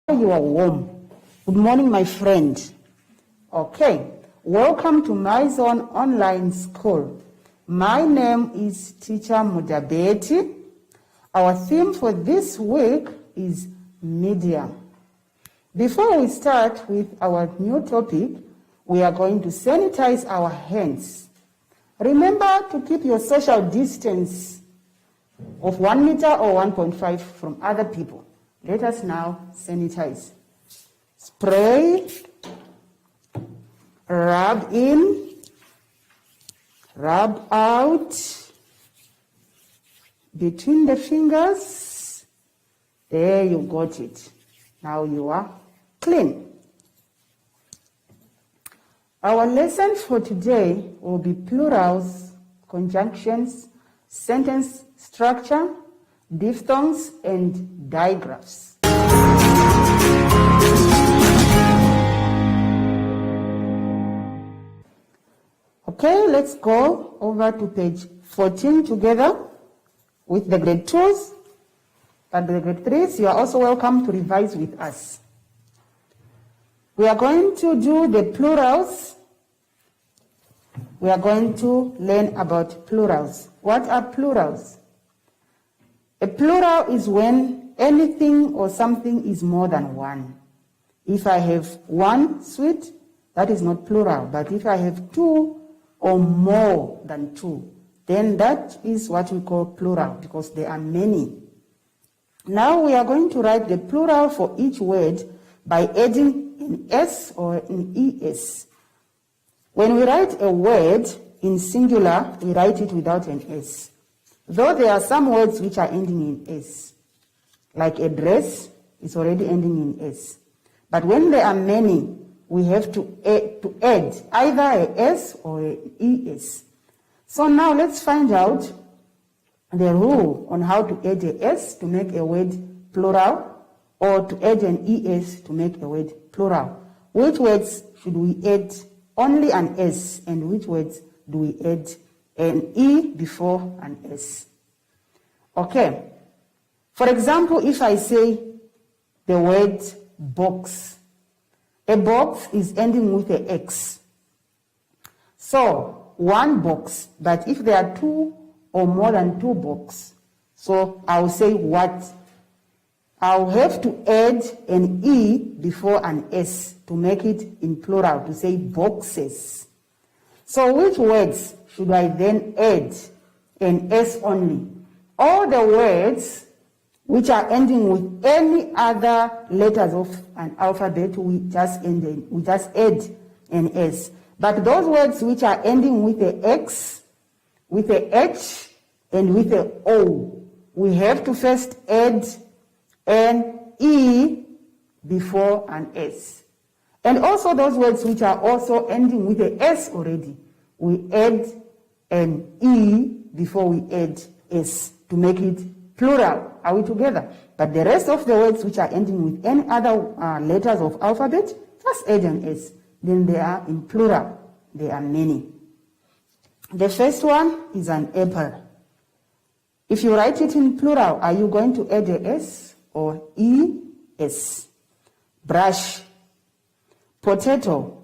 You are warm. Good morning, my friend. Okay, welcome to my zone online school. My name is Teacher Mudabeti. Our theme for this week is media. Before we start with our new topic, we are going to sanitize our hands. Remember to keep your social distance of 1 meter or 1.5 from other people. Let us now sanitize. Spray, rub in, rub out, between the fingers. There, you got it. Now you are clean. Our lesson for today will be plurals, conjunctions, sentence structure, diphthongs, and digraphs. Okay, let's go over to page 14 together with the grade 2s. But the grade 3s, you are also welcome to revise with us. We are going to do the plurals. We are going to learn about plurals. What are plurals? A plural is when anything or something is more than one. If I have one sweet, that is not plural. But if I have two or more than two, then that is what we call plural, because there are many. Now we are going to write the plural for each word by adding an S or an ES. When we write a word in singular, we write it without an S. Though there are some words which are ending in S, like a dress is already ending in S. But when there are many, we have to add either a S or an ES. So now let's find out the rule on how to add a S to make a word plural, or to add an ES to make a word plural. Which words should we add only an S, and which words do we add an E before an S? Okay. For example, if I say the word box, a box is ending with an X. So, one box, but if there are two or more than two boxes, so I'll say what? I'll have to add an E before an S to make it in plural, to say boxes. So which words should I then add an S only? All the words which are ending with any other letters of an alphabet, we just add an S. But those words which are ending with a X, with a H, and with a O, we have to first add an E before an S. And also those words which are also ending with a S already, we add an E before we add S to make it plural. Are we together? But the rest of the words which are ending with any other letters of alphabet, just add an S. Then they are in plural. There are many. The first one is an apple. If you write it in plural, are you going to add a S or ES? Brush, potato,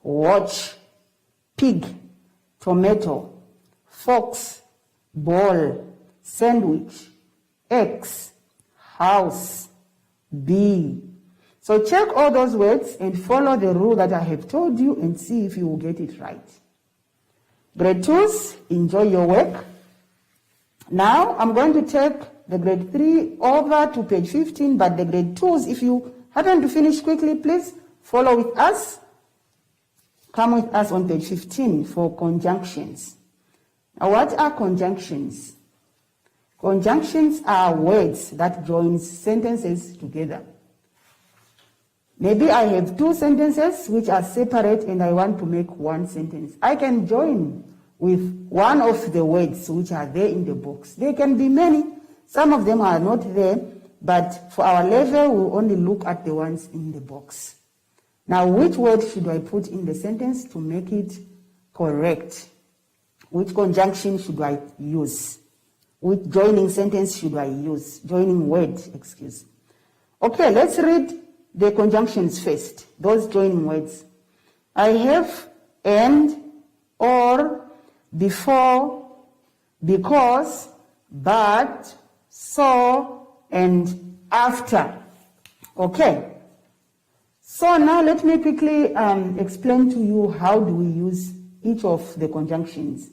watch, pig, tomato, fox, ball, sandwich, X, house, bee. So check all those words and follow the rule that I have told you and see if you will get it right. Grade 2s, enjoy your work. Now I'm going to take the grade 3 over to page 15, but the grade 2s, if you happen to finish quickly, please follow with us. Come with us on page 15 for conjunctions. Now, what are conjunctions? Conjunctions are words that join sentences together. Maybe I have two sentences which are separate and I want to make one sentence. I can join with one of the words which are there in the box. There can be many. Some of them are not there, but for our level, we'll only look at the ones in the box. Now, which word should I put in the sentence to make it correct? Which conjunction should I use? Which joining sentence should I use? Joining word, excuse. Okay, let's read the conjunctions first, those joining words. I have and, or, before, because, but, so, and after. Okay. So now let me quickly explain to you how do we use each of the conjunctions.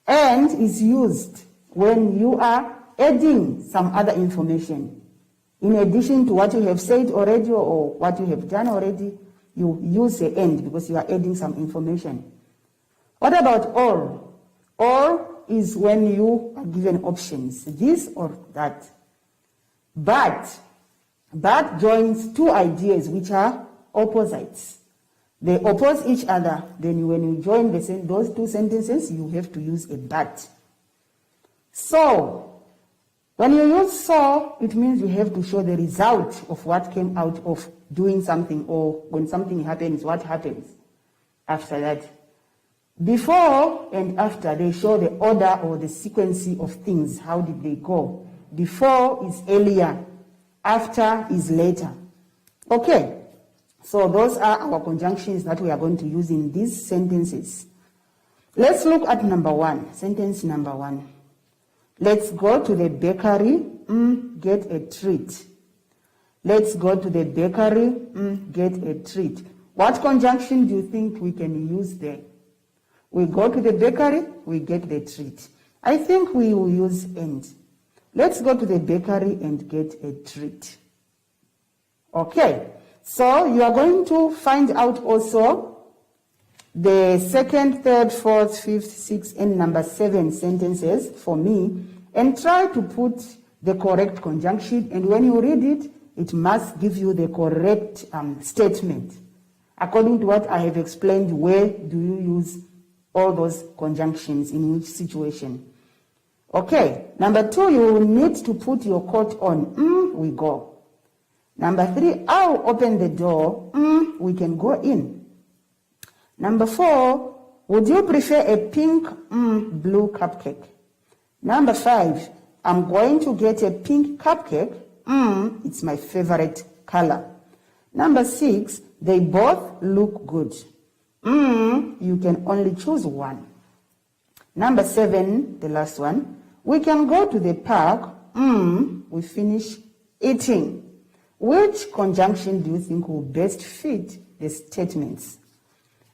And is used when you are adding some other information. In addition to what you have said already or what you have done already, you use the and because you are adding some information. What about or? Or is when you are given options, this or that. But joins two ideas which are opposites. They oppose each other. Then when you join those two sentences, you have to use a but. So, when you use so, it means you have to show the result of what came out of doing something, or when something happens, what happens after that. Before and after, they show the order or the sequence of things. How did they go? Before is earlier, after is later. Okay, so those are our conjunctions that we are going to use in these sentences. Let's look at number one, sentence number one. Let's go to the bakery, get a treat. Let's go to the bakery, get a treat. What conjunction do you think we can use there? We go to the bakery, we get the treat. I think we will use and. Let's go to the bakery and get a treat. Okay, so you are going to find out also the second, third, fourth, fifth, sixth, and number 7 sentences for me, and try to put the correct conjunction, and when you read it, it must give you the correct statement. According to what I have explained, where do you use all those conjunctions, in which situation? Okay, number 2, you will need to put your coat on. We go. Number 3, I'll open the door. We can go in. Number 4, would you prefer a pink, blue cupcake? Number 5, I'm going to get a pink cupcake. It's my favorite color. Number 6, they both look good. You can only choose one. Number 7, the last one, we can go to the park. We finish eating. Which conjunction do you think will best fit the statements?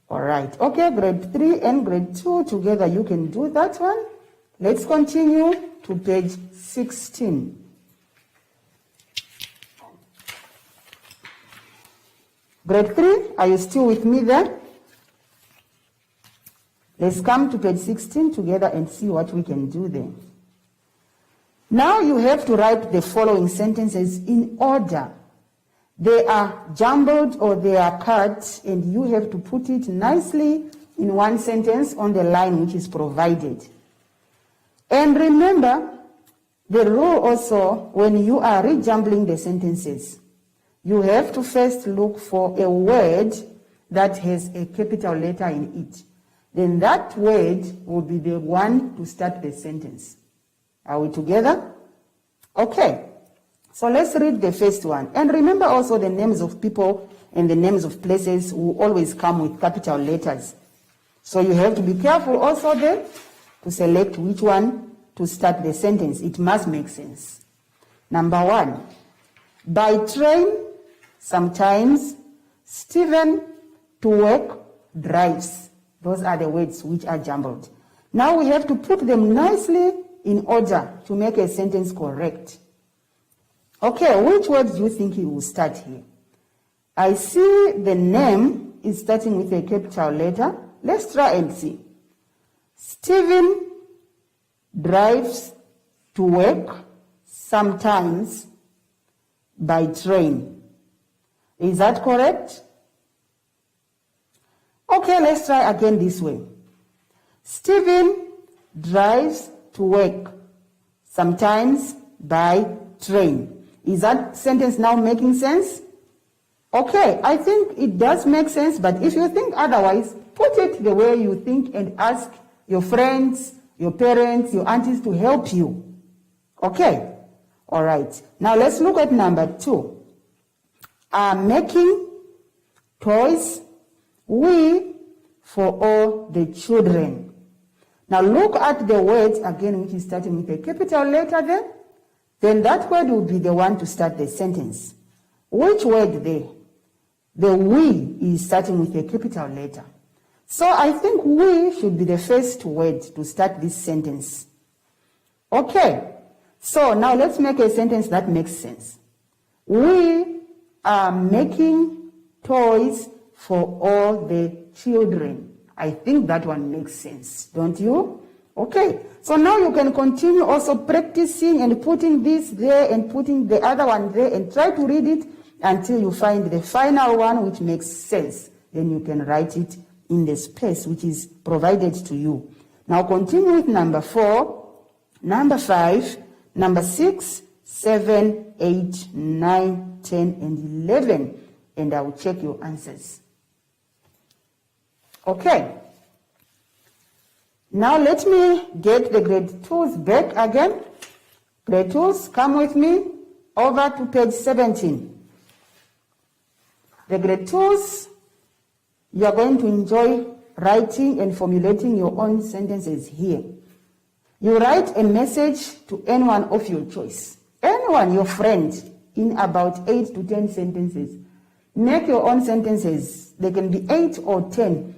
All right. Okay, grade 3 and grade 2 together, you can do that one. Let's continue to page 16. Grade 3, are you still with me there? Let's come to page 16 together and see what we can do there. Now you have to write the following sentences in order. They are jumbled or they are cut, and you have to put it nicely in one sentence on the line which is provided. And remember the rule also, when you are rejumbling the sentences, you have to first look for a word that has a capital letter in it. Then that word will be the one to start the sentence. Are we together? Okay. So let's read the first one. And remember also the names of people and the names of places will always come with capital letters. So you have to be careful also there to select which one to start the sentence. It must make sense. Number 1, by train, sometimes, Stephen to work, drives. Those are the words which are jumbled. Now we have to put them nicely in order to make a sentence correct. Okay, which words do you think you will start here? I see the name is starting with a capital letter. Let's try and see. Stephen drives to work sometimes by train. Is that correct? Okay, let's try again this way. Stephen drives to work sometimes by train. Is that sentence now making sense? Okay, I think it does make sense, but if you think otherwise, put it the way you think and ask your friends, your parents, your aunties to help you. Okay? All right. Now let's look at number 2. are making toys, we, for all the children. Now look at the word again, which is starting with a capital letter there. Then that word will be the one to start the sentence. Which word there? The we is starting with a capital letter. So I think we should be the first word to start this sentence. Okay, so now let's make a sentence that makes sense. We are making toys for all the children. I think that one makes sense, don't you? Okay, so now you can continue also practicing and putting this there and putting the other one there and try to read it until you find the final one which makes sense. Then you can write it in the space which is provided to you. Now continue with number 4, number 5, number 6, 7, 8, 9, 10, and 11. And I will check your answers. Okay. Now let me get the grade 2s back again. Grade 2s, come with me over to page 17. The grade 2s, you are going to enjoy writing and formulating your own sentences here. You write a message to anyone of your choice. Anyone, your friend, in about 8 to 10 sentences. Make your own sentences. They can be 8 or 10.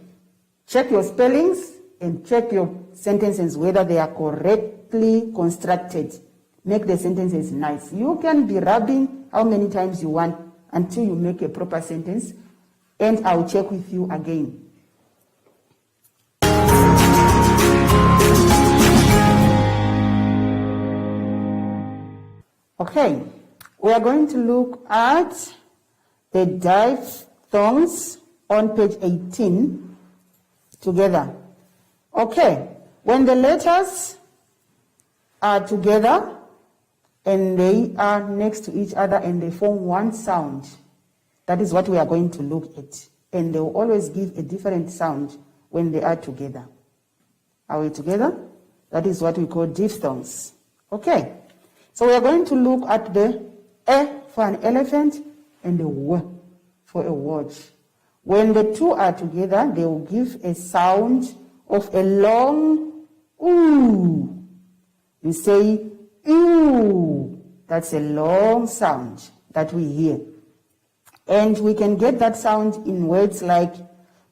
Check your spellings and check your sentences whether they are correctly constructed. Make the sentences nice. You can be rubbing how many times you want until you make a proper sentence, and I'll check with you again. Okay, we are going to look at the diphthongs on page 18 together. Okay, when the letters are together and they are next to each other and they form one sound, that is what we are going to look at. And they will always give a different sound when they are together. Are we together? That is what we call diphthongs. Okay, so we are going to look at the E for an elephant and the W for a watch. When the two are together, they will give a sound of a long ooh. You say ooh. That's a long sound that we hear. And we can get that sound in words like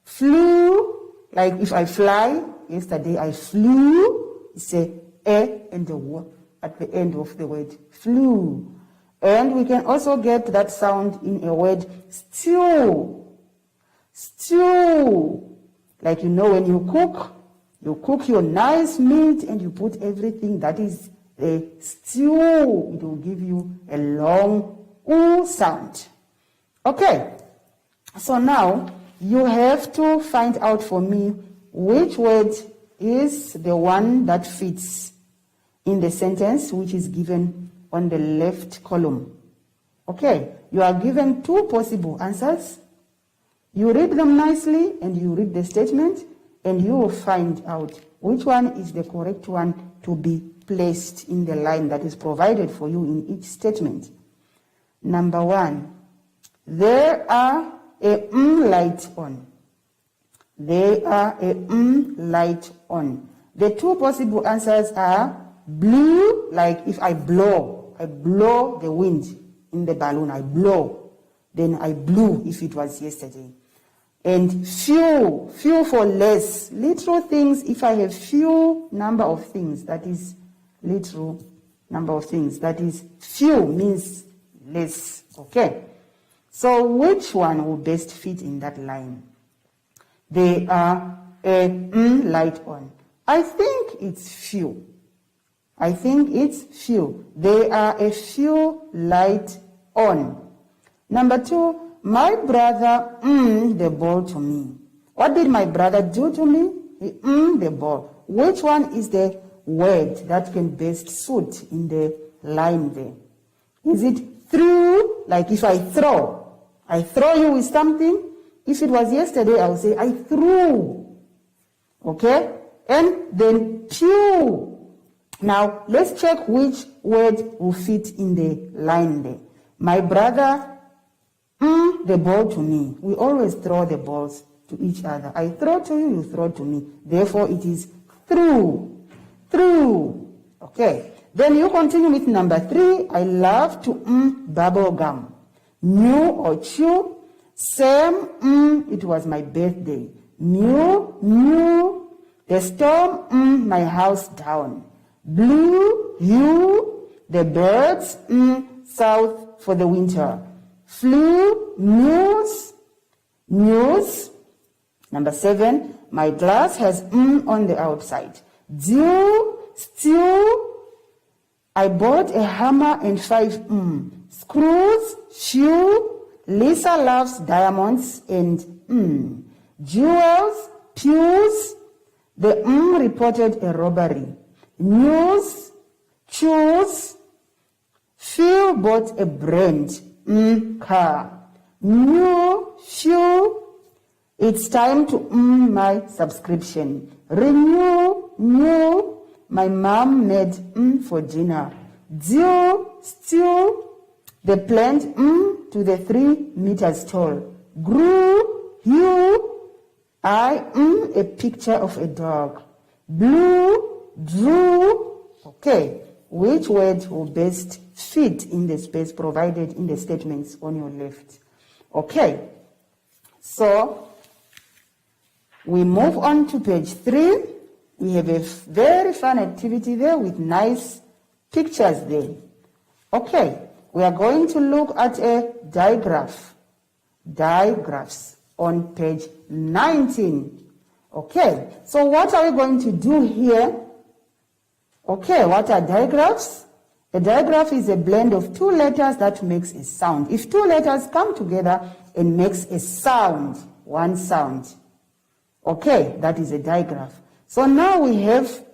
flew, like if I fly. Yesterday I flew. It's a E and a W at the end of the word flew. And we can also get that sound in a word stew. Stew. Like when you cook your nice meat and you put everything that is a stew. It will give you a long ooh sound. Okay. So now you have to find out for me which word is the one that fits in the sentence which is given on the left column. Okay, you are given 2 possible answers. You read them nicely and you read the statement and you will find out which one is the correct one to be placed in the line that is provided for you in each statement. Number 1, there are a light on. There are a light on. The 2 possible answers are blew, like if I blow the wind in the balloon, I blow. Then I blew if it was yesterday. And few for less. Literal things, if I have few number of things, that is literal number of things. That is few means less. Okay. So which one will best fit in that line? They are a light on. I think it's few. I think it's few. They are a few light on. Number 2, my brother the ball to me. What did my brother do to me? He the ball. Which one is the word that can best suit in the line there? Is it threw, like if I throw you with something? If it was yesterday, I would say I threw. Okay? And then pew. Now, let's check which word will fit in the line there. My brother the ball to me. We always throw the balls to each other. I throw to you, you throw to me. Therefore, it is through. Through. Okay. Then you continue with number 3. I love to bubble gum. New or chew. Same, it was my birthday. New, the storm, my house down. Blue, you, the birds, south for the winter. Flu, news. Number 7, my glass has on the outside. Dew, stew. I bought a hammer and 5 screws, shoe. Lisa loves diamonds and jewels, pews. The reported a robbery. News, choose. Phil bought a brand car. New shoe. It's time to my subscription. Renew, new. My mom made for dinner. Due, stew. The plant to the 3 meters tall. Grew, hue. I a picture of a dog. Blue, drew. Okay, which word will best fit in the space provided in the statements on your left? Okay, so we move on to page 3. We have a very fun activity there with nice pictures there. Okay, we are going to look at a digraph. Digraphs on page 19. Okay, so what are we going to do here? Okay, what are digraphs? A digraph is a blend of 2 letters that makes a sound. If 2 letters come together and makes a sound, one sound. Okay, that is a digraph. So now we have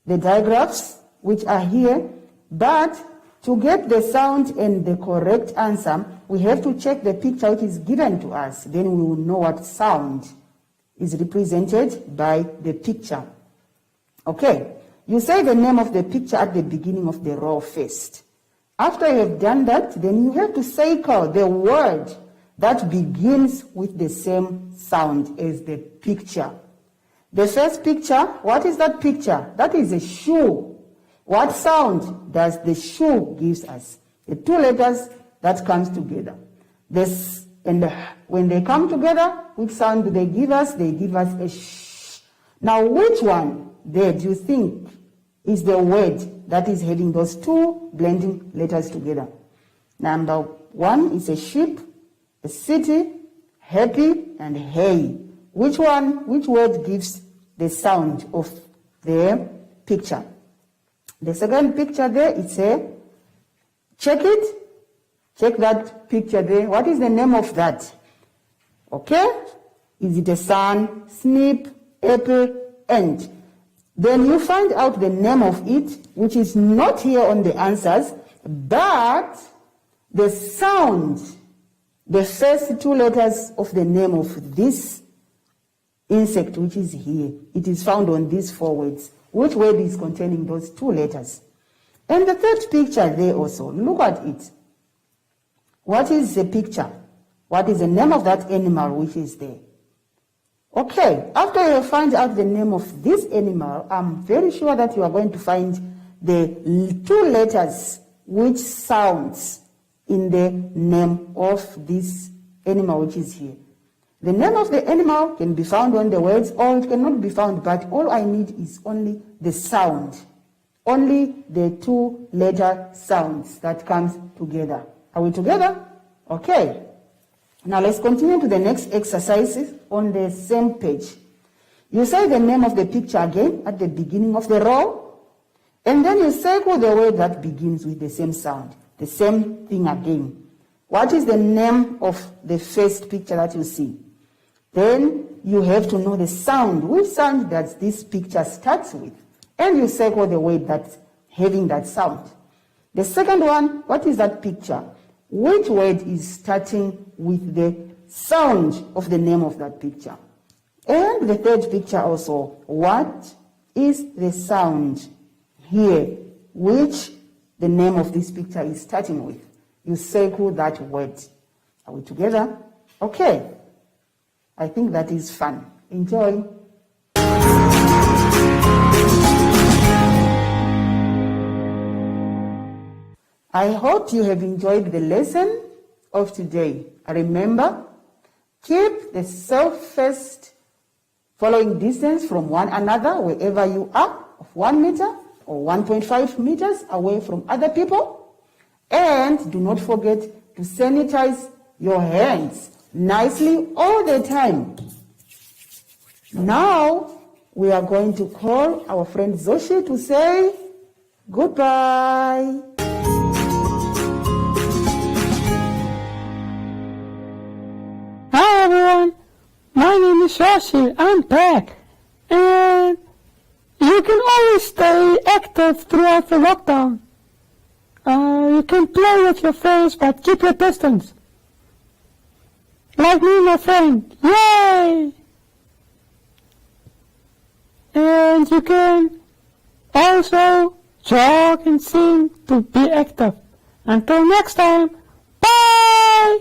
the digraphs which are here, but to get the sound and the correct answer, we have to check the picture which is given to us. Then we will know what sound is represented by the picture. Okay, you say the name of the picture at the beginning of the row first. After you have done that, then you have to circle the word that begins with the same sound as the picture. The first picture, what is that picture? That is a shoe. What sound does the shoe gives us? The 2 letters that comes together. This and when they come together, which sound do they give us? They give us a sh. Now, which one there do you think is the word that is having those 2 blending letters together? Number 1 is a sheep, a city, happy, and hay. Which word gives the sound of the picture? The second picture there, it's a, check it, check that picture there. What is the name of that? Okay, is it a sun, snip, apple, ant? Then you find out the name of it, which is not here on the answers, but the sound, the first 2 letters of the name of this insect which is here, it is found on these 4 words. Which word is containing those 2 letters? And the third picture there also, look at it. What is the picture? What is the name of that animal which is there? Okay, after you find out the name of this animal, I'm very sure that you are going to find the 2 letters which sounds in the name of this animal which is here. The name of the animal can be found on the words, or it cannot be found, but all I need is only the sound. Only the 2-letter sounds that comes together. Are we together? Okay. Now let's continue to the next exercises on the same page. You say the name of the picture again at the beginning of the row, and then you circle the word that begins with the same sound. The same thing again. What is the name of the first picture that you see? Then you have to know the sound. Which sound does this picture start with? And you circle the word that's having that sound. The second one, what is that picture? Which word is starting with the sound of the name of that picture? And the third picture also, what is the sound here which the name of this picture is starting with? You circle that word. Are we together? Okay. I think that is fun. Enjoy. I hope you have enjoyed the lesson of today. Remember, keep the safest following distance from one another wherever you are, of 1 meter or 1.5 meters away from other people. And do not forget to sanitize your hands nicely all the time. Now, we are going to call our friend Zoshi to say goodbye. Hi everyone, my name is Zoshi. I'm back. And you can always stay active throughout the lockdown. You can play with your friends, but keep your distance. Like me and my friend. Yay! And you can also jog and sing to be active. Until next time, bye!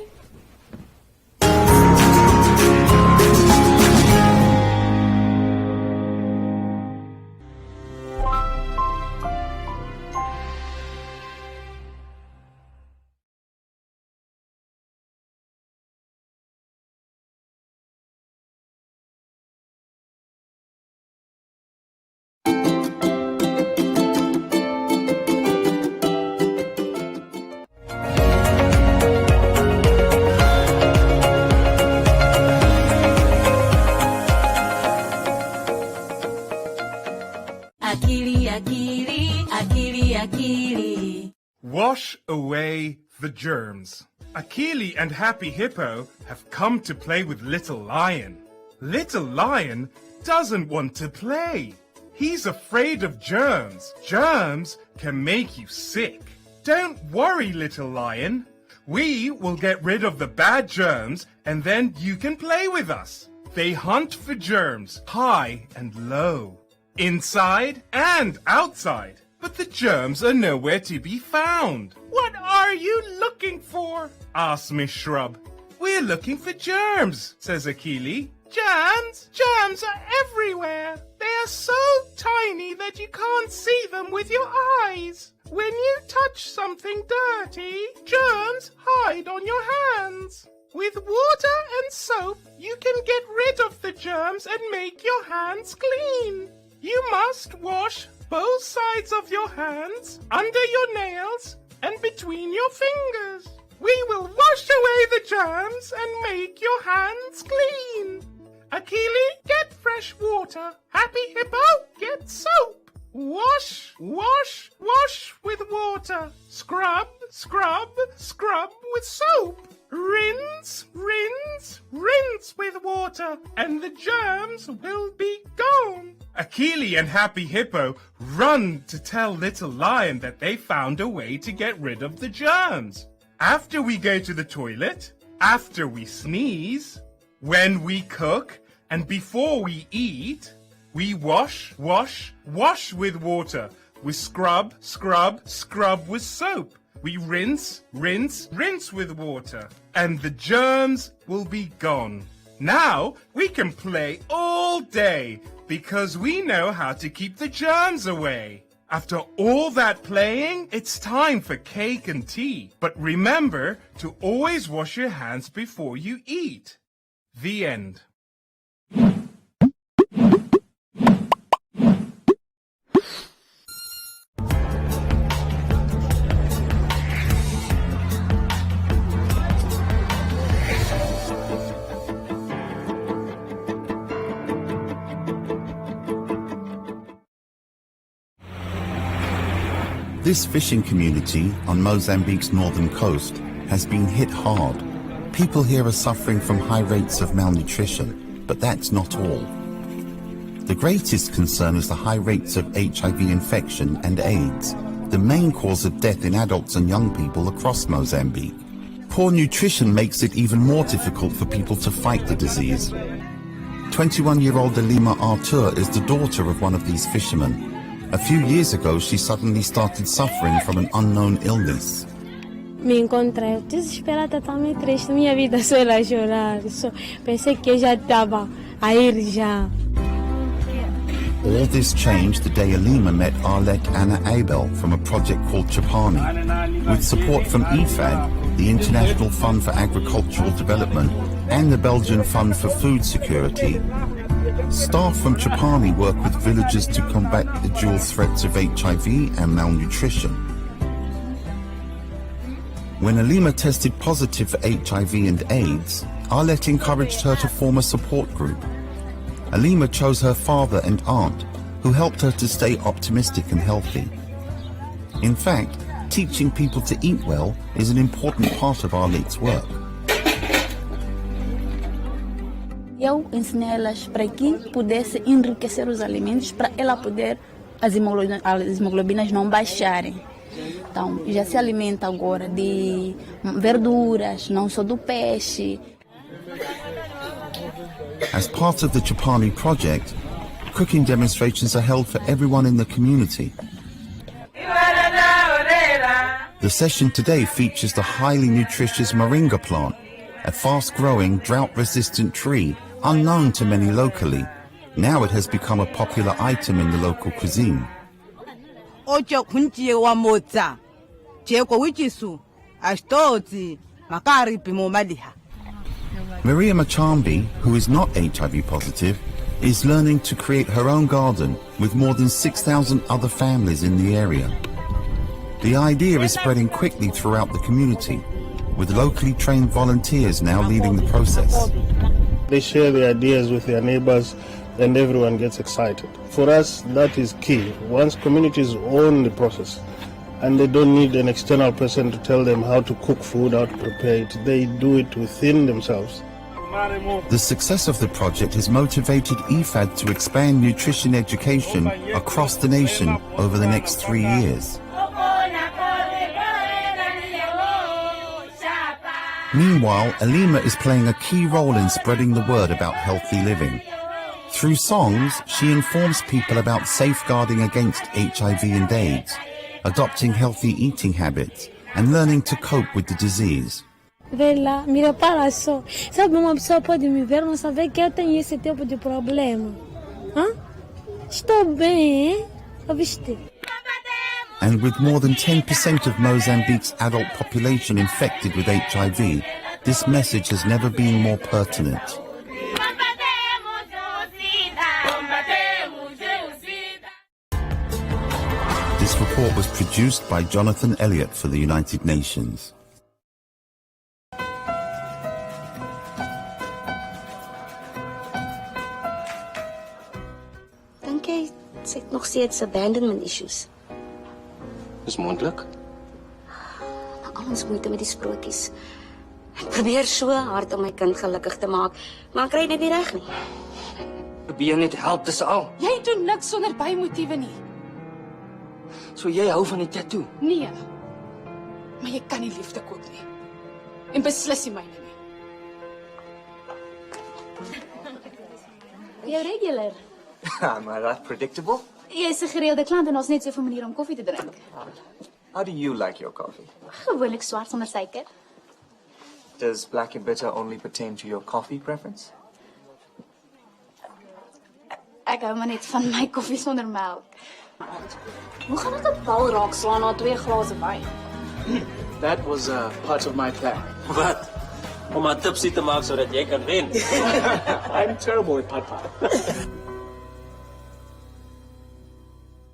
Akili, akili, akili, akili. Wash away the germs. Akili and Happy Hippo have come to play with Little Lion. Little Lion doesn't want to play. He's afraid of germs. Germs can make you sick. Don't worry, Little Lion. We will get rid of the bad germs and then you can play with us. They hunt for germs high and low, inside and outside. But the germs are nowhere to be found. What are you looking for? Asks Miss Shrub. We're looking for germs, says Akili. Germs? Germs are everywhere. They are so tiny that you can't see them with your eyes. When you touch something dirty, germs hide on your hands. With water and soap, you can get rid of the germs and make your hands clean. You must wash both sides of your hands, under your nails, and between your fingers. We will wash away the germs and make your hands clean. Akili, get fresh water. Happy Hippo, get soap. Wash, wash, wash with water. Scrub, scrub, scrub with soap. Rinse, rinse, rinse with water, and the germs will be gone. Akili and Happy Hippo run to tell Little Lion that they found a way to get rid of the germs. After we go to the toilet, after we sneeze, when we cook, and before we eat, we wash, wash, wash with water. We scrub, scrub, scrub with soap. We rinse, rinse, rinse with water. And the germs will be gone. Now we can play all day because we know how to keep the germs away. After all that playing, it's time for cake and tea. But remember to always wash your hands before you eat. The end. This fishing community on Mozambique's northern coast has been hit hard. People here are suffering from high rates of malnutrition, but that's not all. The greatest concern is the high rates of HIV infection and AIDS, the main cause of death in adults and young people across Mozambique. Poor nutrition makes it even more difficult for people to fight the disease. 21-year-old Delima Artur is the daughter of one of these fishermen. A few years ago, she suddenly started suffering from an unknown illness. me encontrei desesperada, também triste, minha vida só era chorar. Pensei que eu já estava a ir já. All this changed the day Alima met Arlek Anna Abel from a project called Chapani. With support from IFAD, the International Fund for Agricultural Development, and the Belgian Fund for Food Security, staff from Chapani work with villagers to combat the dual threats of HIV and malnutrition. When Alima tested positive for HIV and AIDS, Arlek encouraged her to form a support group. Alima chose her father and aunt, who helped her to stay optimistic and healthy. In fact, teaching people to eat well is an important part of Arlek's work. Eu ensinei elas para que pudesse enriquecer os alimentos para ela poder as hemoglobinas não baixarem. Então, já se alimenta agora de verduras, não só do peixe. As part of the Chapani project, cooking demonstrations are held for everyone in the community. The session today features the highly nutritious moringa plant, a fast-growing, drought-resistant tree unknown to many locally. Now it has become a popular item in the local cuisine. Maria Machambi, who is not HIV positive, is learning to create her own garden with more than 6,000 other families in the area. The idea is spreading quickly throughout the community, with locally trained volunteers now leading the process. They share their ideas with their neighbors and everyone gets excited. For us, that is key. Once communities own the process and they don't need an external person to tell them how to cook food, how to prepare it, they do it within themselves. The success of the project has motivated IFAD to expand nutrition education across the nation over the next 3 years. Meanwhile, Alima is playing a key role in spreading the word about healthy living. Through songs, she informs people about safeguarding against HIV and AIDS, adopting healthy eating habits, and learning to cope with the disease. Vê lá, me repara só. Sabe, uma pessoa pode me ver, não saber que eu tenho esse tipo de problema. Hã? Estou bem, hein? Ouviste? And with more than 10% of Mozambique's adult population infected with HIV, this message has never been more pertinent. This report was produced by Jonathan Elliott for the United Nations. Dink jy sy het nog steeds abandonment issues? Is moontlik. Al ons moeite met die sprokies. Ek probeer so hard om my kind gelukkig te maak, maar ek kry dit nie reg nie. Probeer net help, dis al. Jy doen niks sonder bymotiewe nie. So jy hou van die tattoo? Nee. Maar jy kan nie liefde koop nie. En beslis nie myne nie. Jy regular. Am I that predictable? Jy is 'n gereelde klant en ons net soveel maniere om koffie te drink. How do you like your coffee? Gewoonlik swart sonder suiker. Does black and bitter only pertain to your coffee preference? Ek hou maar net van my koffie sonder melk. Hoe gaan dit 'n bal raak slaan na 2 glase wyn? That was part of my plan. Wat? Om 'n tipsie te maak sodat jy kan wen. I'm terrible at putt-putt.